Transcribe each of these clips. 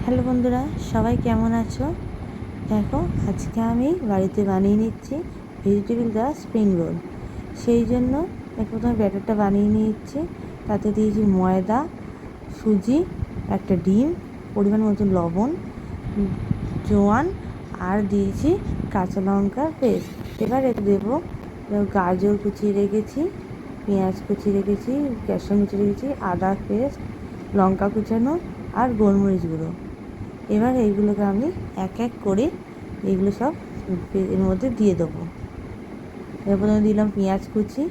Hello বন্ধুরা, সবাই কেমন আছো? দেখো, আজকে আমি বাড়িতে বানিয়ে নিচ্ছি ভেজিটেবিল দেওয়া স্প্রিং রোল। সেই জন্য প্রথমে ব্যাটারটা বানিয়ে নিচ্ছি। তাতে দিয়েছি ময়দা, সুজি, একটা ডিম, পরিমাণ মতো লবণ, জোয়ান, আর দিয়েছি কাঁচা লঙ্কার পেস্ট। এবার এতে দেবো গাজর কুচিয়ে রেখেছি, পেঁয়াজ কুচিয়ে রেখেছি, ক্যাপসিকাম কুচিয়ে রেখেছি, আদা পেস্ট, লঙ্কা কুচানো আর গোলমরিচ গুঁড়ো। এবার এইগুলোকে আমি এক এক করে এইগুলো সব এর মধ্যে দিয়ে দেবো। এবার প্রথমে দিলাম পেঁয়াজ কুচি,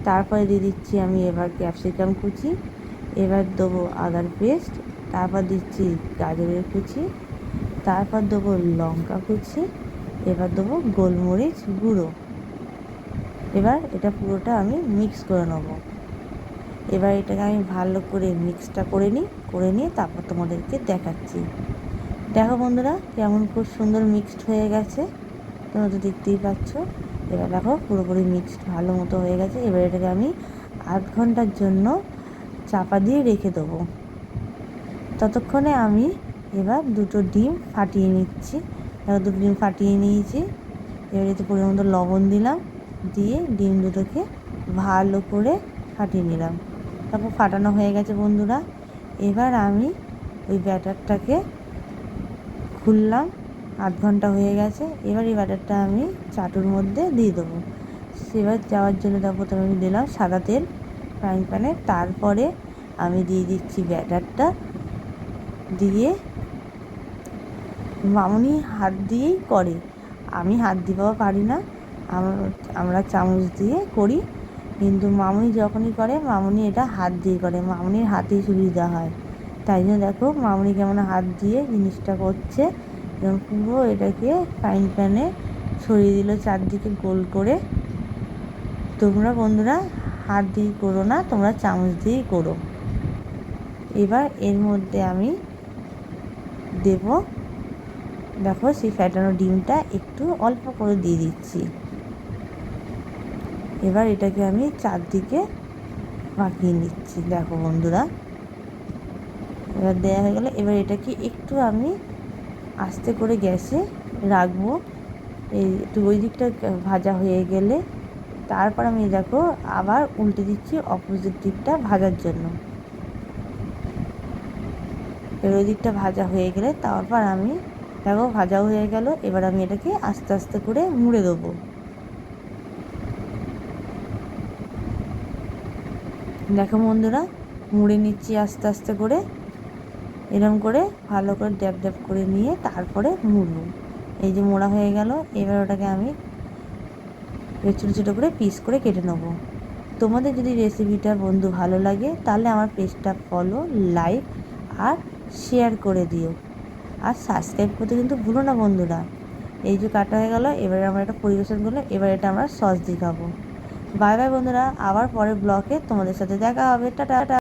তারপরে দিয়ে দিচ্ছি আমি এবার ক্যাপসিকাম কুচি, এবার দেবো আদার পেস্ট, তারপর দিচ্ছি গাজরের কুচি, তারপর দেবো লঙ্কা কুচি, এবার দেবো গোলমরিচ গুঁড়ো। এবার এটা পুরোটা আমি মিক্স করে নেবো। এবার এটাকে আমি ভালো করে মিক্সটা করে নিয়ে তারপর তোমাদেরকে দেখাচ্ছি। দেখো বন্ধুরা, কেমন খুব সুন্দর মিক্সড হয়ে গেছে, তোমরা তো দেখতেই পাচ্ছ। এবার দেখো পুরোপুরি মিক্সড ভালো মতো হয়ে গেছে। এবার এটাকে আমি আধ ঘন্টার জন্য চাপা দিয়ে রেখে দেবো। ততক্ষণে আমি এবার দুটো ডিম ফাটিয়ে নিচ্ছি। দেখো, দুটো ডিম ফাটিয়ে নিয়েছি। এবার এতে পরিমাণ মতো লবণ দিলাম, দিয়ে ডিম দুটোকে ভালো করে ফাটিয়ে নিলাম। তারপর ফাটানো হয়ে গেছে বন্ধুরা। এবার আমি ওই ব্যাটারটাকে খুললাম, আধ ঘন্টা হয়ে গেছে। এবার এই ব্যাটারটা আমি চাটুর মধ্যে দিয়ে দেবো। সেবার যাওয়ার জন্য প্রথমে আমি দিলাম সাদা তেল ফ্রাইং প্যানে, তারপরে আমি দিয়ে দিচ্ছি ব্যাটারটা, দিয়ে মামুনি হাত দিয়েই করে, আমি হাত দিতেও পারি না, আমরা চামচ দিয়ে করি। কিন্তু মামুনি যখনই করে, মামুনি এটা হাত দিয়ে করে, মামুনির হাতেই সুবিধা হয়। তাই জন্য দেখো মামুনি কেমন হাত দিয়ে জিনিসটা করছে, এবং পুরো এটাকে ফ্রাইং প্যানে ছড়িয়ে দিল চারদিকে গোল করে। তোমরা বন্ধুরা হাত দিয়ে করো না, তোমরা চামচ দিয়েই করো। এবার এর মধ্যে আমি দেব, দেখো সেই ফ্যাটানো ডিমটা একটু অল্প করে দিয়ে দিচ্ছি। এবার এটাকে আমি চারদিকে মাখিয়ে নিচ্ছি। দেখো বন্ধুরা, এবার দেওয়া হয়ে গেল। এবার এটাকে একটু আমি আস্তে করে গ্যাসে রাখবো। এই একটু ওই দিকটা ভাজা হয়ে গেলে তারপর আমি দেখো আবার উল্টে দিচ্ছি অপোজিট দিকটা ভাজার জন্য। এবার ওই দিকটা ভাজা হয়ে গেলে তারপর আমি দেখো ভাজা হয়ে গেল। এবার আমি এটাকে আস্তে আস্তে করে মুড়ে দেবো। দেখো বন্ধুরা, মুড়ে নিচ্ছি আস্তে আস্তে করে, এরকম করে ভালো করে ড্যাপ ড্যাপ করে নিয়ে তারপরে মুড়বো। এই যে মোড়া হয়ে গেল। এবার ওটাকে আমি ছোটো ছোটো করে পিস করে কেটে নেবো। তোমাদের যদি রেসিপিটা বন্ধু ভালো লাগে তাহলে আমার পেজটা ফলো, লাইক আর শেয়ার করে দিও, আর সাবস্ক্রাইব করতে কিন্তু ভুলো না বন্ধুরা। এই যে কাটা হয়ে গেল। এবারে আমরা এটা পরিবেশন করলাম। এবার এটা আমরা সস দিয়ে খাবো। বাই বাই বন্ধুরা, আবার পরের ব্লগে তোমাদের সাথে দেখা হবে। টাটা।